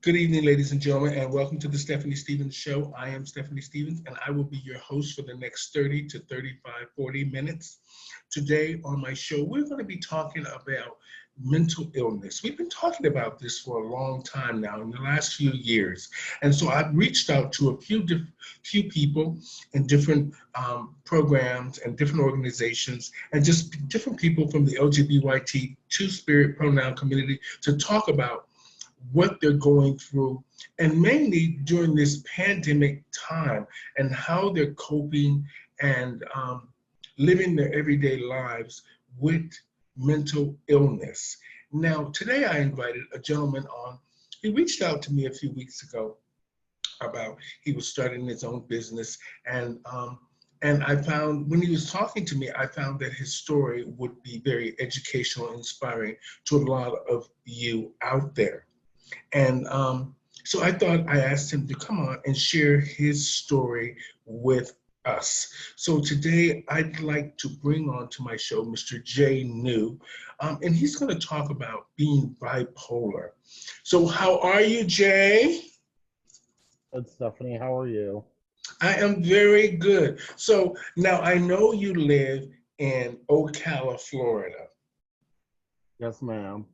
Good evening, ladies and gentlemen, and welcome to the Stephanie Stevens Show. I am Stephanie Stevens, and I will be your host for the next 30 to 35, 40 minutes. Today on my show, we're going to be talking about mental illness. We've been talking about this for a long time now, in the last few years. And so I've reached out to a few people in different programs and different organizations, and just different people from the LGBT two-spirit pronoun community to talk about what they're going through, and mainly during this pandemic time, and how they're coping and living their everyday lives with mental illness. Now, today I invited a gentleman on. He reached out to me a few weeks ago about he was starting his own business, and I found when he was talking to me, I found that his story would be very educational and inspiring to a lot of you out there. And so I asked him to come on and share his story with us. So today I'd like to bring on to my show Mr. Jay New, and he's going to talk about being bipolar. So how are you, Jay? Good, Stephanie. How are you? I am very good. So now I know you live in Ocala, Florida. Yes, ma'am.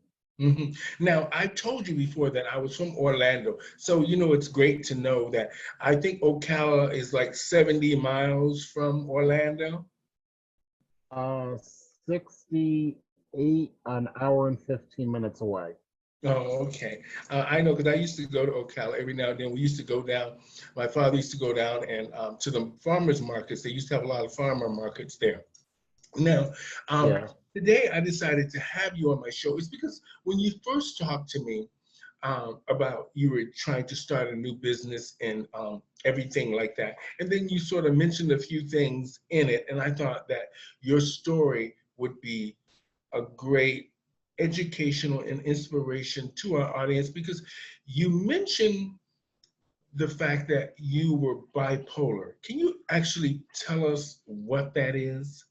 Now, I told you before that I was from Orlando. So, it's great to know that I think Ocala is like 70 miles from Orlando. Uh, 68, an hour and 15 minutes away. Oh, okay. I know because I used to go to Ocala every now and then. We used to go down, my father used to go down and to the farmers markets. They used to have a lot of farmer markets there. Now, Yeah. today I decided to have you on my show. It's because when you first talked to me, about you were trying to start a new business and everything like that. And then you sort of mentioned a few things in it. And I thought that your story would be a great educational and inspiration to our audience because you mentioned the fact that you were bipolar. Can you actually tell us what that is?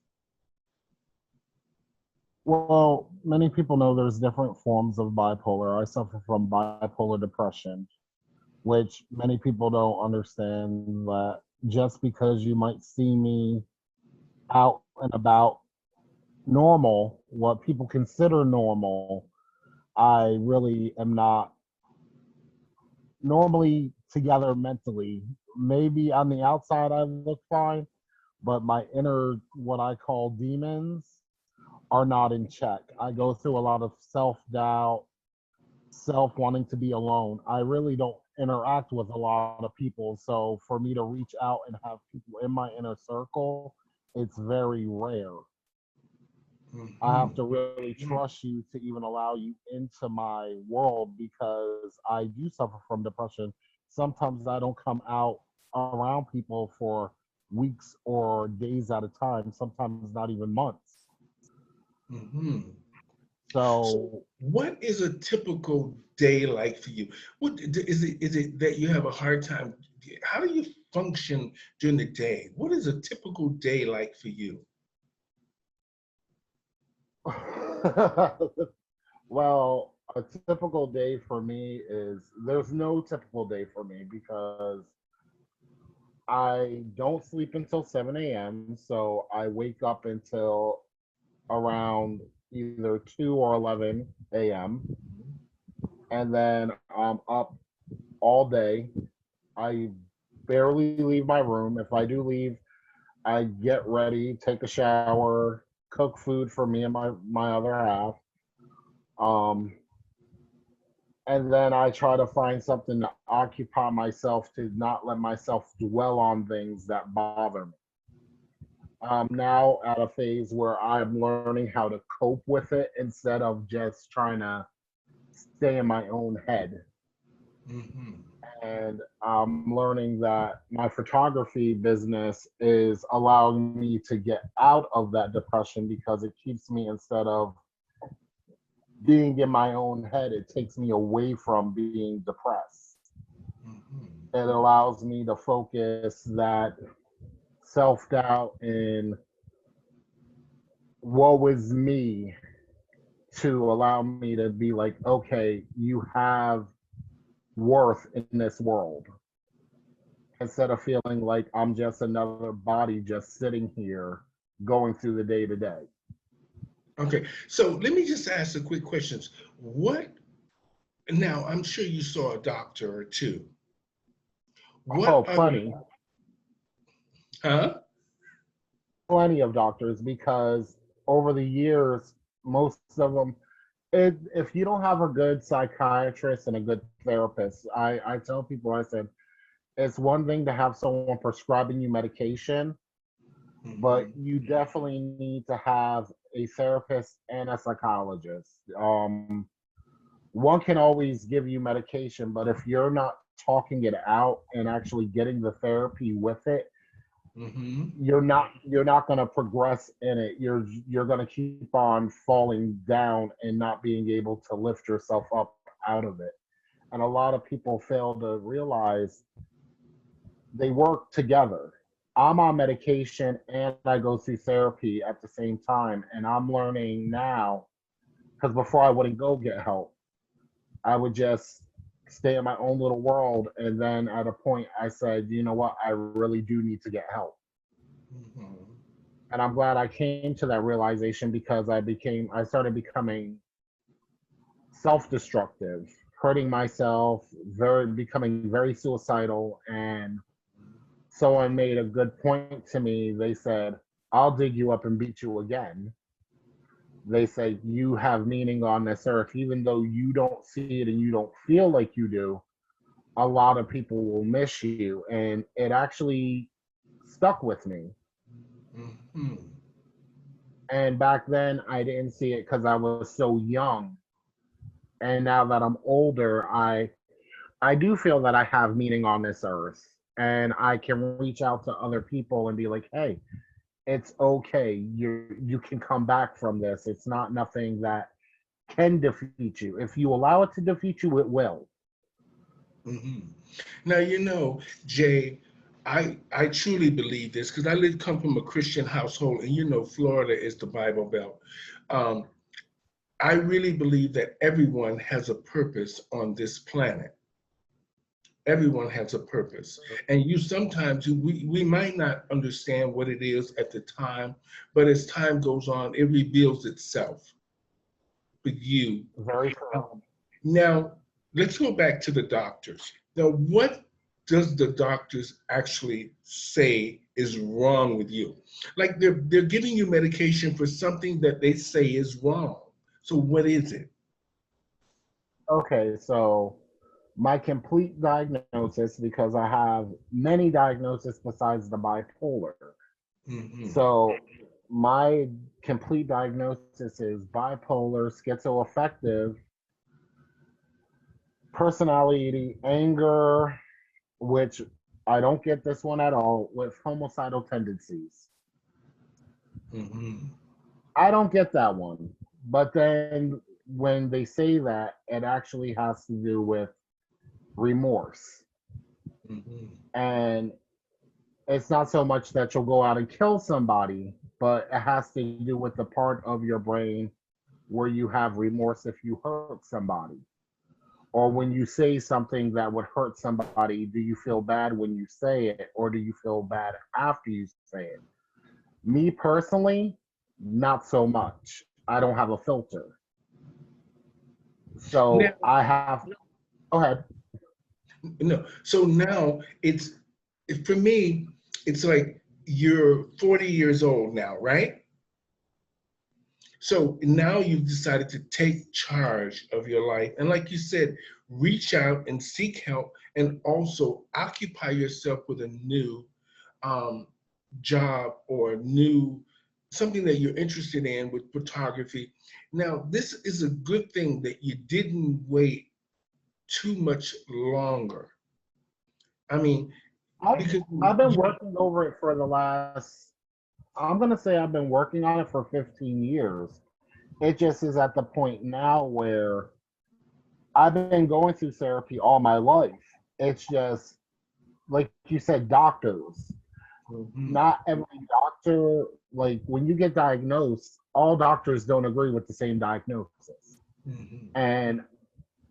Well, many people know there's different forms of bipolar. I suffer from bipolar depression, which many people don't understand that just because you might see me out and about normal, what people consider normal, I really am not normally together mentally. Maybe on the outside I look fine, but my inner, what I call demons, are not in check. I go through a lot of self doubt, self wanting to be alone. I really don't interact with a lot of people. So for me to reach out and have people in my inner circle, it's very rare. I have Mhm. to really trust you to even allow you into my world because I do suffer from depression. Sometimes I don't come out around people for weeks or days at a time, sometimes not even months. Mhm. So, So, what is a typical day like for you? What is it? Is it that you have a hard time? How do you function during the day? What is a typical day like for you? well, a typical day for me is there's no typical day for me because I don't sleep until 7 a.m. So I wake up until around either 2 or 11 a.m. And then I'm up all day. I barely leave my room. If I do leave, I get ready, take a shower, cook food for me and my other half. Um, and then I try to find something to occupy myself to not let myself dwell on things that bother me. I'm now at a phase where I'm learning how to cope with it instead of just trying to stay in my own head. Hmm. And I'm learning that my photography business is allowing me to get out of that depression because it keeps me, instead of being in my own head, it takes me away from being depressed. Hmm. It allows me to focus that self doubt and woe is me to allow me to be like, okay, you have worth in this world instead of feeling like I'm just another body just sitting here going through the day to day. Okay, so let me just ask the quick questions. What now? I'm sure you saw a doctor or two. Oh, What are the plenty, huh? plenty of doctors because over the years, most of them, if you don't have a good psychiatrist and a good therapist, I tell people, I said, it's one thing to have someone prescribing you medication, but Hmm. you definitely need to have a therapist and a psychologist. One can always give you medication, but if you're not talking it out and actually getting the therapy with it, Hmm. you're not going to progress in it. You're going to keep on falling down and not being able to lift yourself up out of it. And a lot of people fail to realize they work together. I'm on medication and I go through therapy at the same time. And I'm learning now because before I wouldn't go get help. I would just stay in my own little world. And then at a point, I said, you know what? I really do need to get help. Hmm. And I'm glad I came to that realization because I started becoming self destructive, hurting myself, becoming very suicidal. And someone made a good point to me. They said, I'll dig you up and beat you again. They say, you have meaning on this earth, even though you don't see it and you don't feel like you do. A lot of people will miss you. And it actually stuck with me. Hmm. And back then, I didn't see it because I was so young. And now that I'm older, I do feel that I have meaning on this earth. And I can reach out to other people and be like, hey, it's okay. You can come back from this. It's not nothing that can defeat you. If you allow it to defeat you, it will. Hmm. Now Jay, I truly believe this because come from a Christian household, and Florida is the Bible Belt. Um, I really believe that everyone has a purpose on this planet. Everyone has a purpose, and we might not understand what it is at the time, but as time goes on, it reveals itself with you. Very true. Now, let's go back to the doctors. Now, what does the doctors actually say is wrong with you? Like they're giving you medication for something that they say is wrong. So what is it? Okay, so my complete diagnosis, because I have many diagnoses besides the bipolar. Hmm. So my complete diagnosis is bipolar, schizoaffective, personality, anger, which I don't get this one at all, with homicidal tendencies. Hmm. I don't get that one. But then when they say that, it actually has to do with remorse. Hmm. And it's not so much that you'll go out and kill somebody, but it has to do with the part of your brain where you have remorse if you hurt somebody. Or when you say something that would hurt somebody, do you feel bad when you say it, or do you feel bad after you say it? Me personally, not so much. I don't have a filter. Now, So I have, go ahead. no. So now for me, it's like you're 40 years old now, right? So now you've decided to take charge of your life. And like you said, reach out and seek help and also occupy yourself with a new um, job or new something that you're interested in with photography. Now, this is a good thing that you didn't wait too much longer. I mean, I, because I've been working over it for the last, I'm going to say I've been working on it for 15 years. It just is at the point now where I've been going through therapy all my life. It's just, like you said, doctors. Mhm, Not every doctor, like when you get diagnosed, all doctors don't agree with the same diagnosis. mhm, And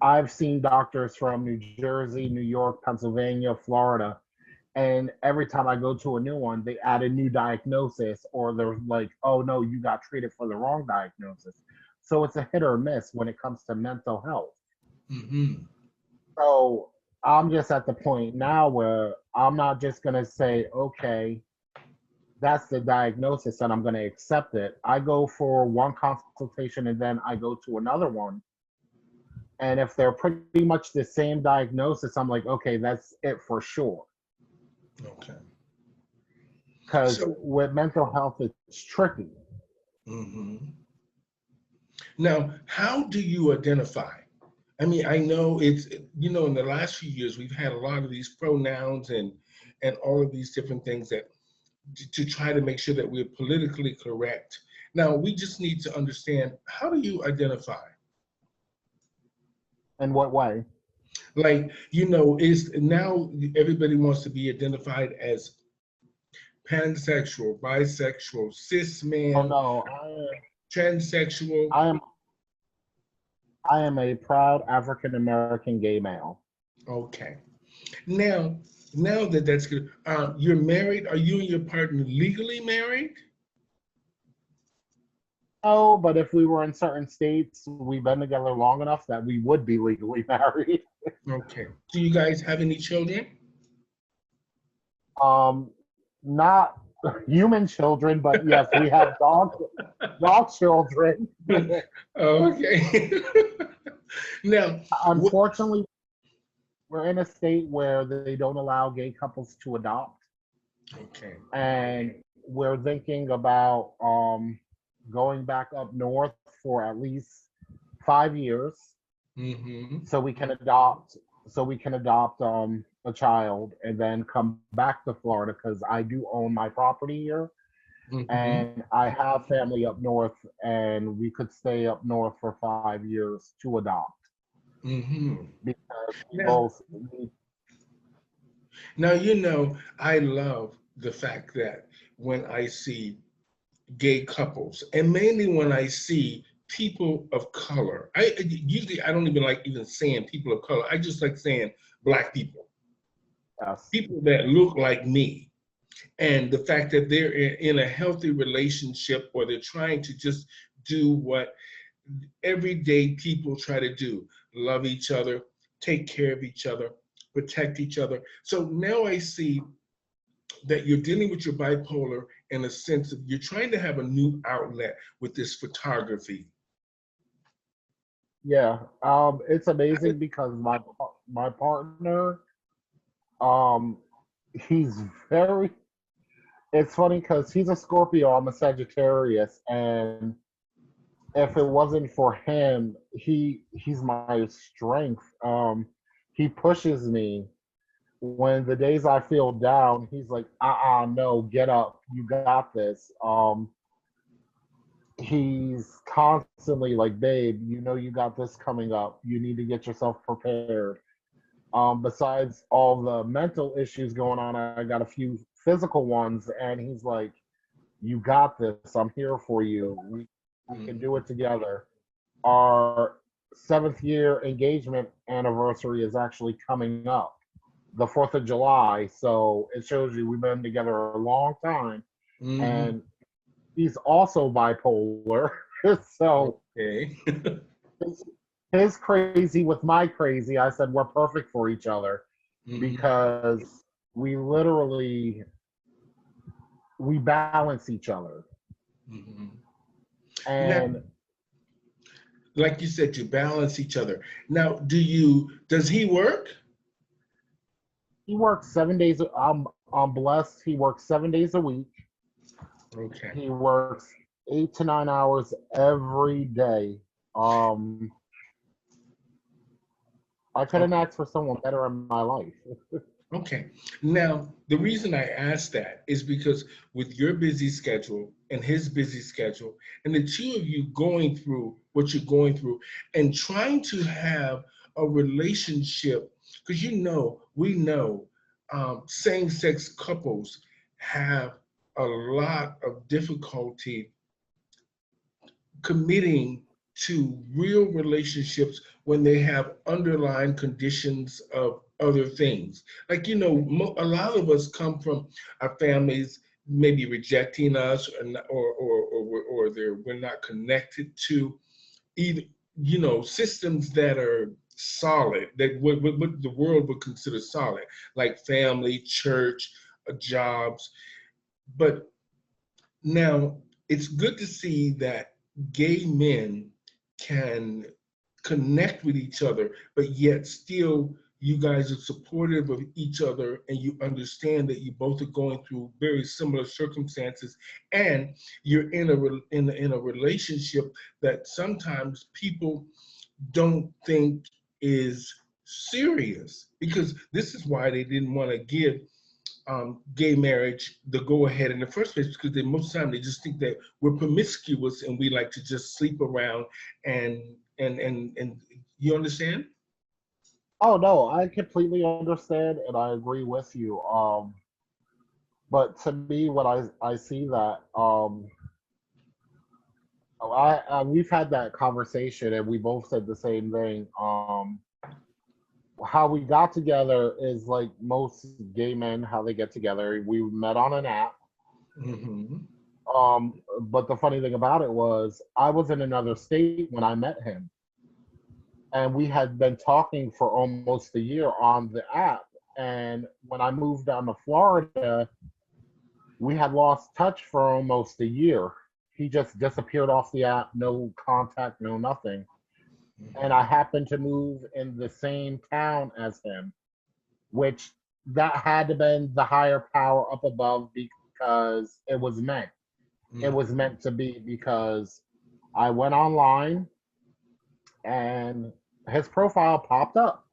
I've seen doctors from New Jersey, New York, Pennsylvania, Florida, and every time I go to a new one, they add a new diagnosis, or they're like, "Oh no, you got treated for the wrong diagnosis." So it's a hit or miss when it comes to mental health. Mm-hmm. So I'm just at the point now where I'm not just gonna say, "Okay, that's the diagnosis and I'm going to accept it." I go for one consultation and then I go to another one. And if they're pretty much the same diagnosis, I'm like, okay, that's it for sure. Okay. Because So, with mental health, it's tricky. mhm. Now, how do you identify? I mean, I know it's, in the last few years, we've had a lot of these pronouns and all of these different things that to try to make sure that we're politically correct. Now, we just need to understand, how do you identify? In what way? Like, is now everybody wants to be identified as pansexual, bisexual, cis Oh man, no, transsexual. I am I am a proud African American gay male. Okay. Now, now that that's good, you're married. Are you and your partner legally married? No, but if we were in certain states, we've been together long enough that we would be legally married. Okay. Do you guys have any children? Not human children, but yes, we have dog children. Okay. Now, what? Unfortunately, we're in a state where they don't allow gay couples to adopt, Okay. and we're thinking about going back up north for at least 5 years Mm-hmm. so we can adopt a child and then come back to Florida because I do own my property here Mm-hmm. and I have family up north and we could stay up north for 5 years to adopt Mm-hmm. because we Now, both need. now, I love the fact that when I see gay couples, and mainly when I see people of color, I don't even like even saying people of color. I just like saying black people, Yes. people that look like me, and the fact that they're in a healthy relationship, or they're trying to just do what everyday people try to do: love each other, take care of each other, protect each other. So now I see that you're dealing with your bipolar in a sense of you're trying to have a new outlet with this photography. Yeah, it's amazing because my partner, um, he's very. It's funny because he's a Scorpio, I'm a Sagittarius, and if it wasn't for him, he's my strength. He pushes me when the days I feel down. He's like, no, get up, you got this. He's constantly like, babe, you know you got this coming up. You need to get yourself prepared. Besides all the mental issues going on, I got a few physical ones, and he's like, you got this. I'm here for you. We can do Mhm. it together. Our 7th year engagement anniversary is actually coming up, the 4th of July. So it shows you we've been together a long time. Mhm. And he's also bipolar. So Okay. his, his crazy with my crazy, I said we're perfect for each other Mhm. because we literally we balance each other. Mhm. Now, And like you said, you balance each other. Now, does he work? he works 7 days. I'm blessed. He works 7 days a week. Okay. He works 8 to 9 hours every day. Um, I couldn't Okay. ask for someone better in my life. Okay. Now, the reason I ask that is because with your busy schedule and his busy schedule, and the two of you going through what you're going through and trying to have a relationship, because we know same sex couples have a lot of difficulty committing to real relationships when they have underlying conditions of other things. Like, a lot of us come from our families maybe rejecting us, or we're not connected to either, systems that are solid, that what the world would consider solid, like family, church, jobs. But now it's good to see that gay men can connect with each other, but yet still you guys are supportive of each other, and you understand that you both are going through very similar circumstances, and you're in a relationship that sometimes people don't think is serious, because this is why they didn't want to give gay marriage the go ahead in the first place, because most of the time they just think that we're promiscuous and we like to just sleep around, and and you understand? Oh no, I completely understand and I agree with you. But to me, when I see that, we've had that conversation and we both said the same thing. How we got together is like most gay men, how they get together. We met on an app. Mm-hmm. But the funny thing about it was, I was in another state when I met him, and we had been talking for almost a year on the app. And when I moved down to Florida, we had lost touch for almost a year. He just disappeared off the app, no contact, no nothing. And I happened to move in the same town as him, which that had to been the higher power up above, because it was meant. It was Mm-hmm. meant to be, because I went online and his profile popped up.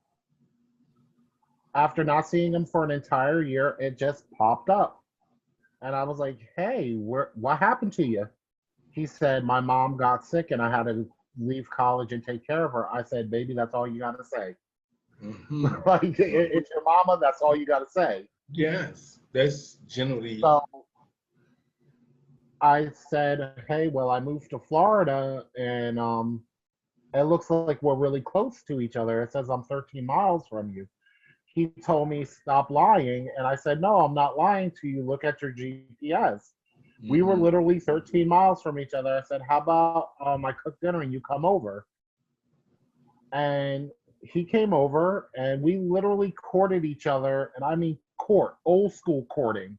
After not seeing him for an entire year, it just popped up. And I was like, hey, what happened to you? He said, my mom got sick and I had to leave college and take care of her. I said, baby, that's all you got to say. Mm-hmm. Like, it's your mama, that's all you got to say. Yes, that's generally. So I said, hey, well, I moved to Florida, and it looks like we're really close to each other. It says I'm 13 miles from you. He told me, stop lying. And I said, no, I'm not lying to you. Look at your GPS. We were Mm-hmm. literally 13 miles from each other. I said, how about I cook dinner and you come over? And he came over and we literally courted each other. And I mean, court, old school courting.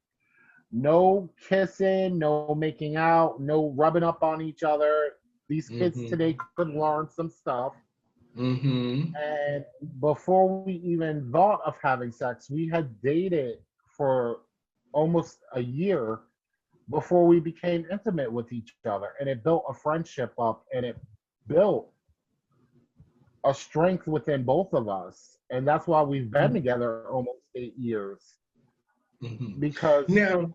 No kissing, no making out, no rubbing up on each other. These kids Mm-hmm. today could learn some stuff. Mm-hmm. And before we even thought of having sex, we had dated for almost a year before we became intimate with each other. And it built a friendship up, and it built a strength within both of us. And that's why we've been together almost 8 years. Mm-hmm. Because, Now,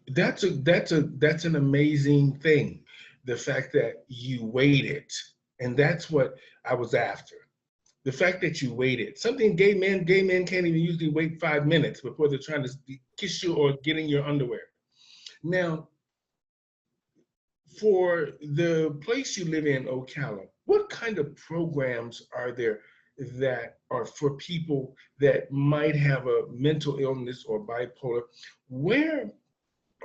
that's an amazing thing. The fact that you waited, and that's what I was after. The fact that you waited. Something gay men can't even usually wait 5 minutes before they're trying to kiss you or get in your underwear. Now, for the place you live in, Ocala, what kind of programs are there that are for people that might have a mental illness or bipolar? Where,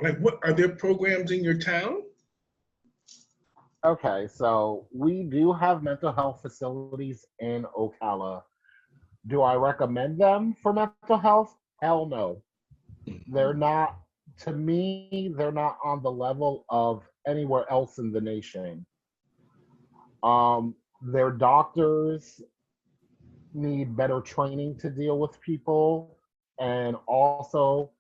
like, what are there programs in your town? okay, so we do have mental health facilities in Ocala. Do I recommend them for mental health? Hell no. They're not, to me, they're not on the level of anywhere else in the nation. Their doctors need better training to deal with people, and also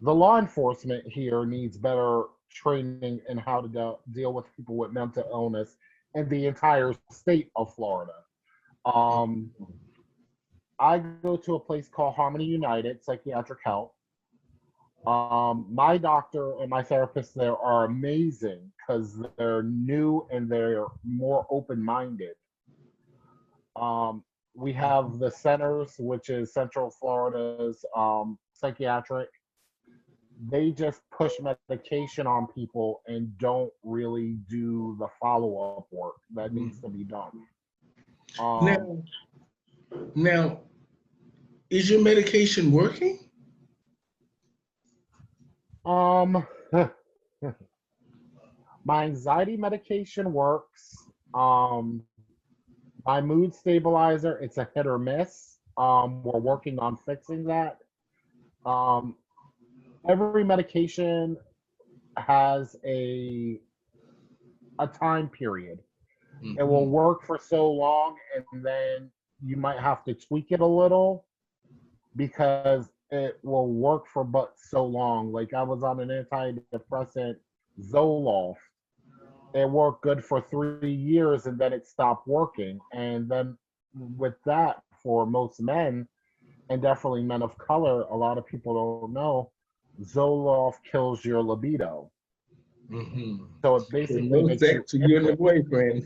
the law enforcement here needs better training in how to deal with people with mental illness in the entire state of Florida. Um, I go to a place called Harmony United Psychiatric Health. My doctor and my therapist there are amazing because they're new and they're more open minded. We have the centers, which is Central Florida's psychiatric. they just push medication on people and don't really do the follow-up work that needs to be done. Um, Now, now, is your medication working? um, my anxiety medication works. Um, my mood stabilizer, it's a hit or miss. We're working on fixing that. Um, every medication has a time period. It will Mm-hmm. work for so long, and then you might have to tweak it a little because it will work for but so long. Like I was on an antidepressant, Zoloft. It worked good for 3 years, and then it stopped working. And then with that, for most men, and definitely men of color, a lot of people don't know, Zoloft kills your libido. Mm-hmm. So it So basically no makes you sex to you and the impotent. boyfriend.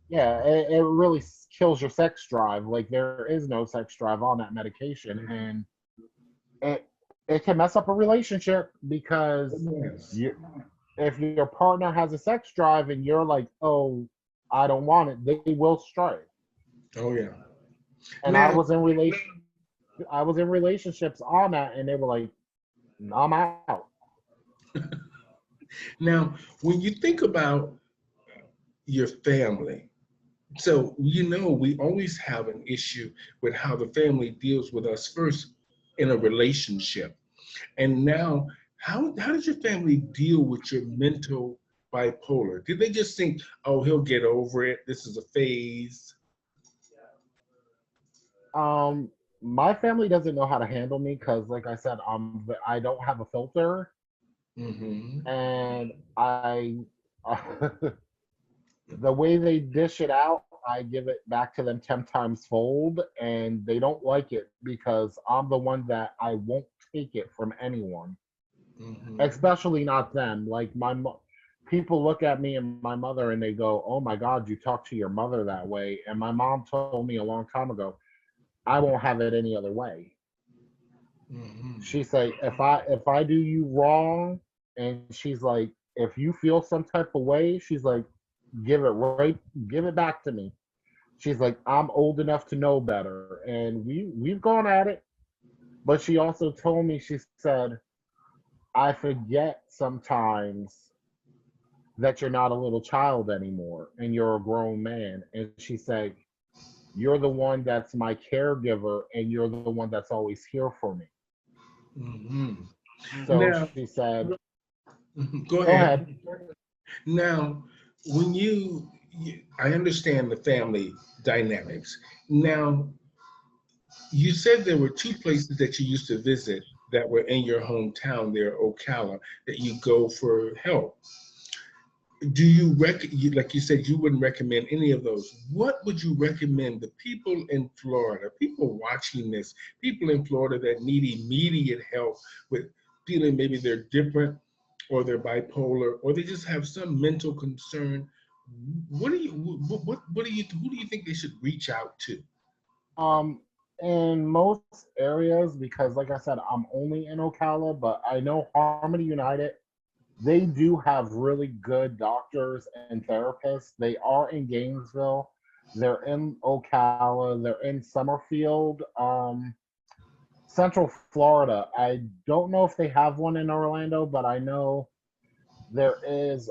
Yeah, it really kills your sex drive. Like there is no sex drive on that medication, and it it can mess up a relationship because Yes. you, if your partner has a sex drive and you're like, oh, I don't want it, they will stray. Oh yeah. And Now, I was in relationships on that, and they were like, I'm out. now, when you think about your family, so we always have an issue with how the family deals with us first in a relationship. And now, how does your family deal with your mental bipolar? Did they just think, oh, he'll get over it, this is a phase? My family doesn't know how to handle me because, like I said, I don't have a filter, Mm-hmm. and the way they dish it out, I give it back to them 10 times fold, and they don't like it because I'm the one that I won't take it from anyone, Mm-hmm. especially not them. Like people look at me and my mother and they go, "Oh my God, you talk to your mother that way." And my mom told me a long time ago, "I won't have it any other way." Mm-hmm. She's like, if I do you wrong, and she's like, if you feel some type of way, she's like, give it right, give it back to me. She's like, I'm old enough to know better, and we've gone at it. But she also told me, she said, I forget sometimes that you're not a little child anymore, and you're a grown man. And she said, you're the one that's my caregiver, and you're the one that's always here for me. Mm-hmm. So Now, she said, go go ahead. ahead. Now, when I understand the family dynamics. Now, you said there were two places that you used to visit that were in your hometown there, Ocala, that you go for help. Do like you said, you wouldn't recommend any of those. What would you recommend the people in Florida, people watching this, people in Florida that need immediate help with feeling maybe they're different or they're bipolar or they just have some mental concern? What do you who do you think they should reach out to? Um, in most areas, because like I said, I'm only in Ocala, but I know Harmony United, they do have really good doctors and therapists. They are in Gainesville, they're in Ocala, they're in Summerfield, Central Florida. I don't know if they have one in Orlando, but I know there is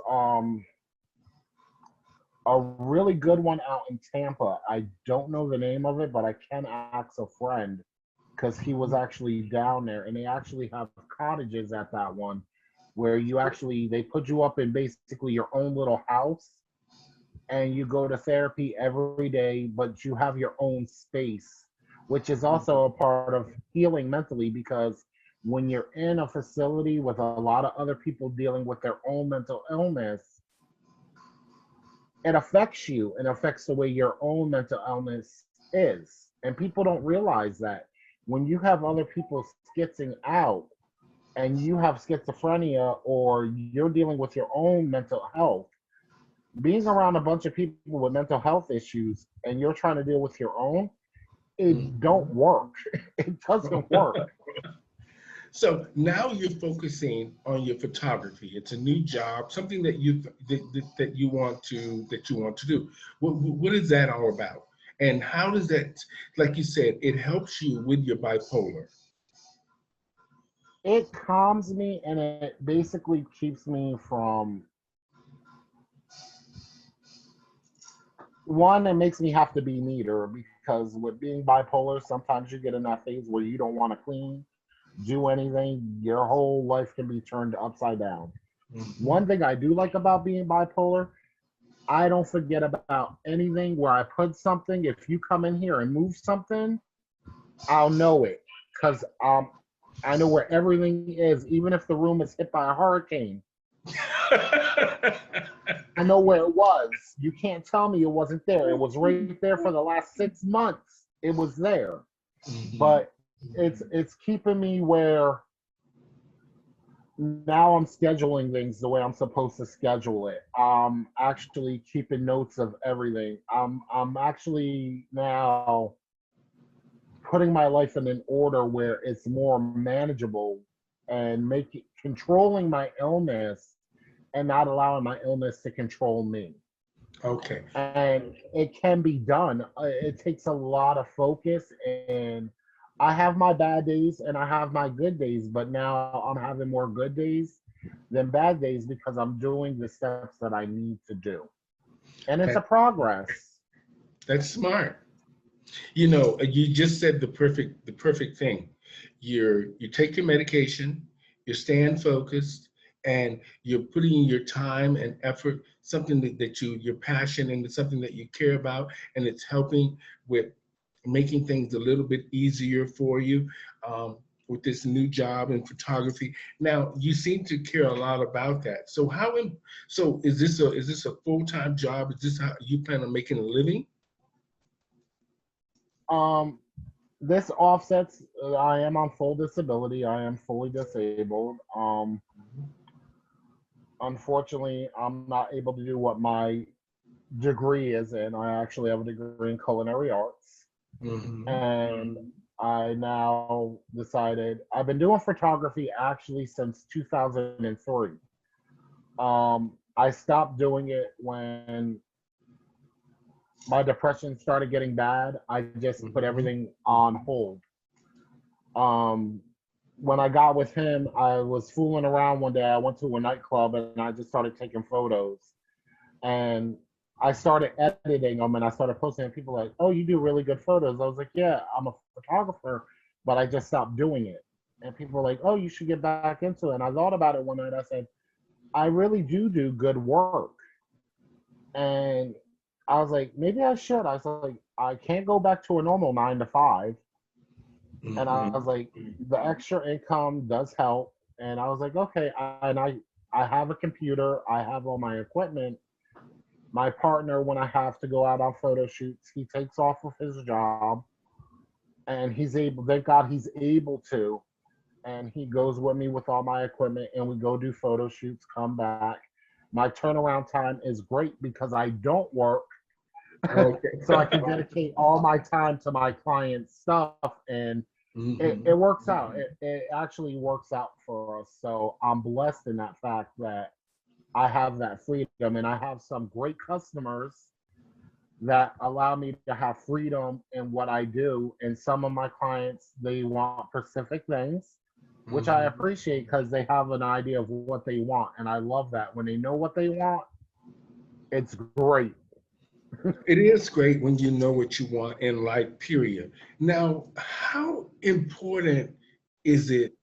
a really good one out in Tampa. I don't know the name of it, but I can ask a friend because he was actually down there, and they actually have cottages at that one where they put you up in basically your own little house, and you go to therapy every day, but you have your own space, which is also a part of healing mentally because when you're in a facility with a lot of other people dealing with their own mental illness, it affects you and affects the way your own mental illness is. And people don't realize that when you have other people skitzing out and you have schizophrenia or you're dealing with your own mental health, being around a bunch of people with mental health issues and you're trying to deal with your own, it don't Mhm. work. It doesn't work. So now you're focusing on your photography. It's a new job, something that that you want to do. What is that all about? And how does that, like you said, it helps you with your bipolar? It calms me and it basically keeps me from one, it makes me have to be neater because with being bipolar, sometimes you get in that phase where you don't want to clean, do anything. Your whole life can be turned upside down. Mhm. One thing I do like about being bipolar, I don't forget about anything where I put something. If you come in here and move something, I'll know it because I know where everything is. Even if the room is hit by a hurricane, I know where it was. You can't tell me it wasn't there. It was right there for the last 6 months. It was there. Mhm. But it's keeping me where now I'm scheduling things the way I'm supposed to schedule it. Actually keeping notes of everything. I'm actually now putting my life in an order where it's more manageable and making controlling my illness and not allowing my illness to control me. Okay. And it can be done. It takes a lot of focus, and I have my bad days and I have my good days, but now I'm having more good days than bad days because I'm doing the steps that I need to do. And it's a That progress. that's smart. You know, you just said the perfect thing. You take your medication, you're staying focused, and you're putting in your time and effort, something that you're passionate and something that you care about, and it's helping with making things a little bit easier for you. With this new job in photography, now you seem to care a lot about that. So so is this a full time job? Is this how you plan on making a living? Um, this offsets. I am on full disability. I am fully disabled. Unfortunately, I'm not able to do what my degree is in. I actually have a degree in culinary arts, Hmm. and I now decided I've been doing photography actually since 2003. I stopped doing it when my depression started getting bad. I just put Hmm. everything on hold. Um, when I got with him, I was fooling around one day. I went to a nightclub and I just started taking photos. And I started editing them and I started posting. And people were like, "Oh, you do really good photos." I was like, "Yeah, I'm a photographer, but I just stopped doing it." And people were like, "Oh, you should get back into it." And I thought about it one night. I said, "I really do good work." And I was like, maybe I should. I was like, I can't go back to a normal 9 to 5. And I was Hmm. like, the extra income does help. And I was like, okay. I have a computer. I have all my equipment. My partner, when I have to go out on photo shoots, he takes off of his job and he's able, thank God he's able to. And he goes with me with all my equipment and we go do photo shoots, come back. My turnaround time is great because I don't work. Okay. So I can dedicate all my time to my client's stuff and it Hmm. works out. It actually works out for us. So I'm blessed in that fact that I have that freedom and I have some great customers that allow me to have freedom in what I do. And some of my clients, they want specific things, which I Hmm. appreciate because they have an idea of what they want. And I love that. When they know what they want, it's great. It is great when you know what you want in life, period. Now, how important is it,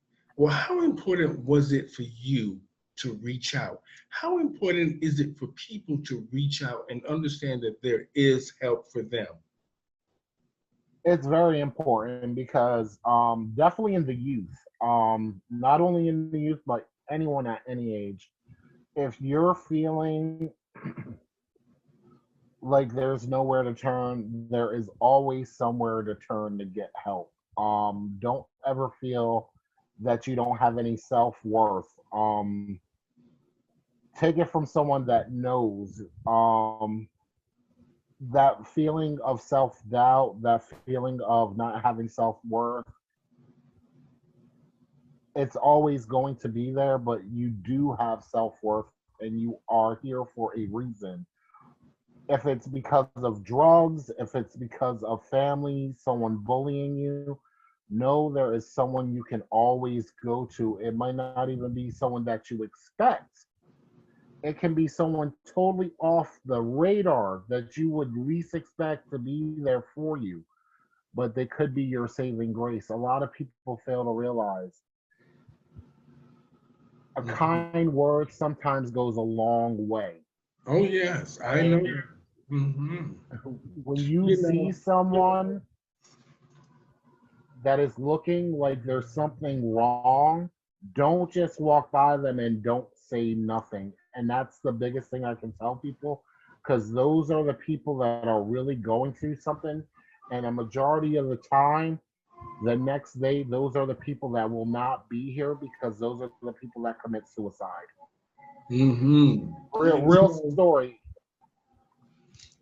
how important was it for you to reach out? How important is it for people to reach out and understand that there is help for them? It's very important because definitely in the youth, not only in the youth, but anyone at any age, if you're feeling like there's nowhere to turn, there is always somewhere to turn to get help. Don't ever feel that you don't have any self worth. Take it from someone that knows. That feeling of self doubt, that feeling of not having self worth, it's always going to be there, but you do have self-worth and you are here for a reason. If it's because of drugs, if it's because of family, someone bullying you, know there is someone you can always go to. It might not even be someone that you expect. It can be someone totally off the radar that you would least expect to be there for you, but they could be your saving grace. A lot of people fail to realize a Mhm. kind word sometimes goes a long way. Oh yes, I know. And Hmm. when you You see know, someone that is looking like there's something wrong, don't just walk by them and don't say nothing. And that's the biggest thing I can tell people, because those are the people that are really going through something. And a majority of the time, the next day, those are the people that will not be here because those are the people that commit suicide. hmm Real you know, story.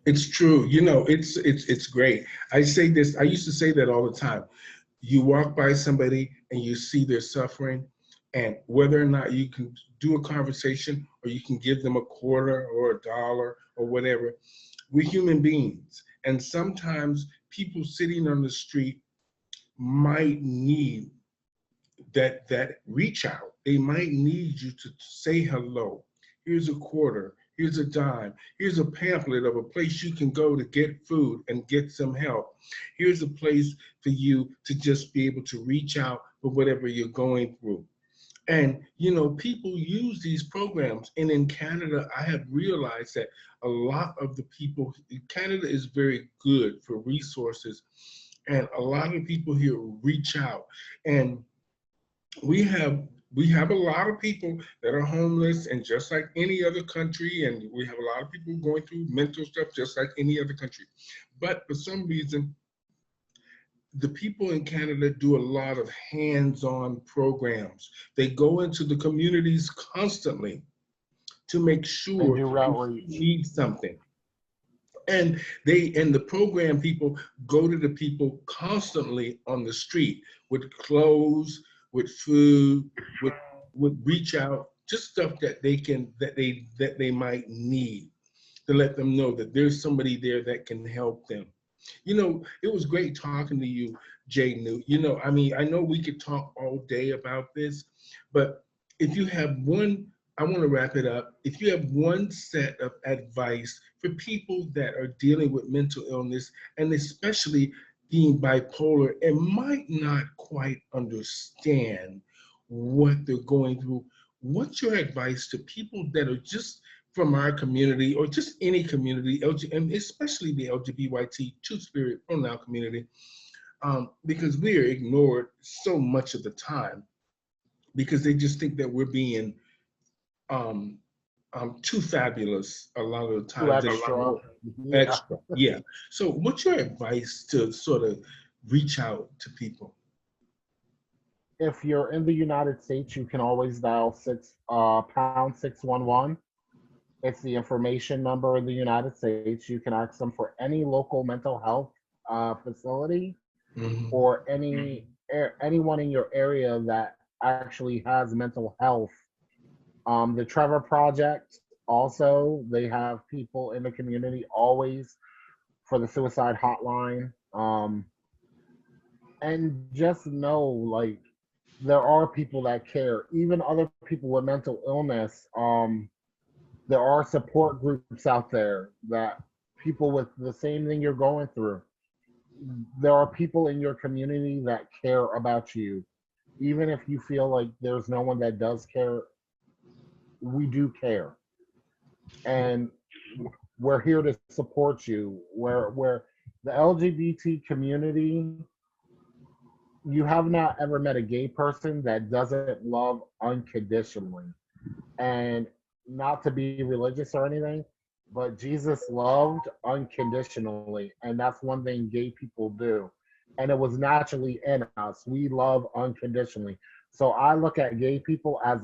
it's true. It's great. I say this. I used to say that all the time. You walk by somebody and you see they're suffering, and whether or not you can do a conversation or you can give them a quarter or a dollar or whatever, we're human beings, and sometimes people sitting on the street might need that reach out. They might need you to say hello. Here's a quarter. Here's a dime. Here's a pamphlet of a place you can go to get food and get some help. Here's a place for you to just be able to reach out for whatever you're going through. And people use these programs. And in Canada, I have realized that a lot of the people, Canada is very good for resources, and a lot of people here reach out. And we have we have a lot of people that are homeless, and just like any other country, and we have a lot of people going through mental stuff just like any other country. But for some reason, the people in Canada do a lot of hands-on programs. They go into the communities constantly to make And sure do if you outreach. need something. And the program people go to the people constantly on the street with clothes, with food, with reach out, just stuff that they might need, to let them know that there's somebody there that can help them. It was great talking to you, Jay Newt. I mean, I know we could talk all day about this, but if you have one, I want to wrap it up. If you have one set of advice for people that are dealing with mental illness, and especially being bipolar and might not quite understand what they're going through, what's your advice to people that are just from our community or just any community, and especially the LGBT two-spirit pronoun community, because we are ignored so much of the time because they just think that we're being um, too fabulous a lot of the Too time. Just extra. Yeah. extra, yeah. So, what's your advice to sort of reach out to people? If you're in the United States, you can always dial pound 611. It's the information number in the United States. You can ask them for any local mental health facility Hmm. or anyone in your area that actually has mental health. The Trevor Project also, they have people in the community always for the suicide hotline. And just know, like, there are people that care, even other people with mental illness. There are support groups out there that people with the same thing you're going through. There are people in your community that care about you. Even if you feel like there's no one that does care, we do care. And we're here to support you. Where the LGBT community, you have not ever met a gay person that doesn't love unconditionally. And not to be religious or anything, but Jesus loved unconditionally. And that's one thing gay people do. And it was naturally in us. We love unconditionally. So I look at gay people as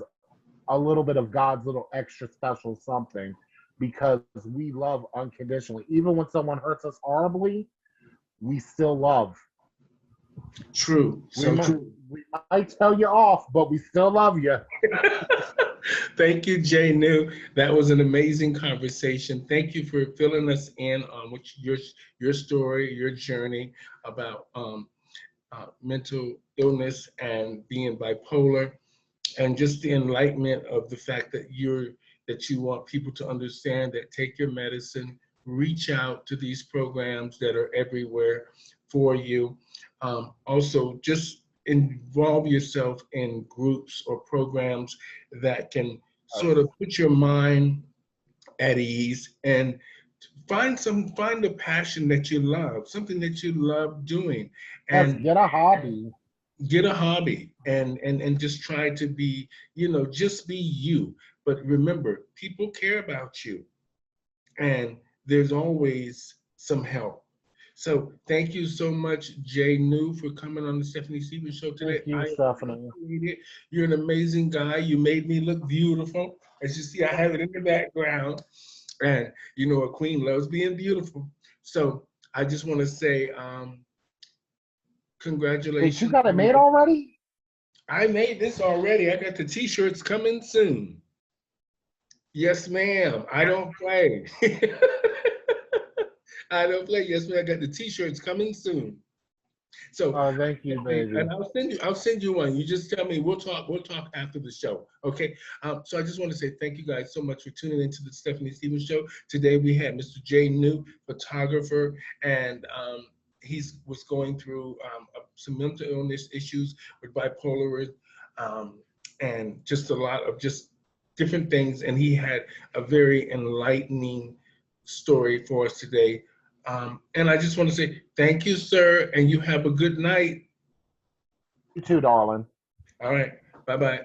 a little bit of God's little extra special something because we love unconditionally. Even when someone hurts us horribly, we still love. True. We So might, true. we might tell you off, but we still love you. Thank you, Jay New. That was an amazing conversation. Thank you for filling us in on your story, your journey about mental illness and being bipolar, and just the enlightenment of the fact that you want people to understand that take your medicine, reach out to these programs that are everywhere for you. Also, just involve yourself in groups or programs that can sort of put your mind at ease and find a passion that you love, something that you love doing, Yes, and get a hobby. get a hobby and just try to be, just be you. But remember, people care about you, and there's always some help. So thank you so much, Jay New, for coming on the Stephanie Stevens Show today. Thank you, I Stephanie. appreciate it. You're an amazing guy. You made me look beautiful. As you see, I have it in the background. And a queen loves being beautiful. So I just want to say Wait, you congratulations. got it made already? I made this already. I got the t-shirts coming soon. Yes, ma'am. I don't play. I don't play. Yes, ma'am. I got the t-shirts coming soon. So Thank you, baby. and I'll send you one. You just tell me. We'll talk after the show. Okay. So I just want to say thank you guys so much for tuning into the Stephanie Stevens Show. Today we had Mr. Jay New, photographer, and he was going through some mental illness issues with bipolar, and just a lot of just different things. And he had a very enlightening story for us today. And I just want to say thank you, sir, and you have a good night. You too, darling. All right. Bye-bye.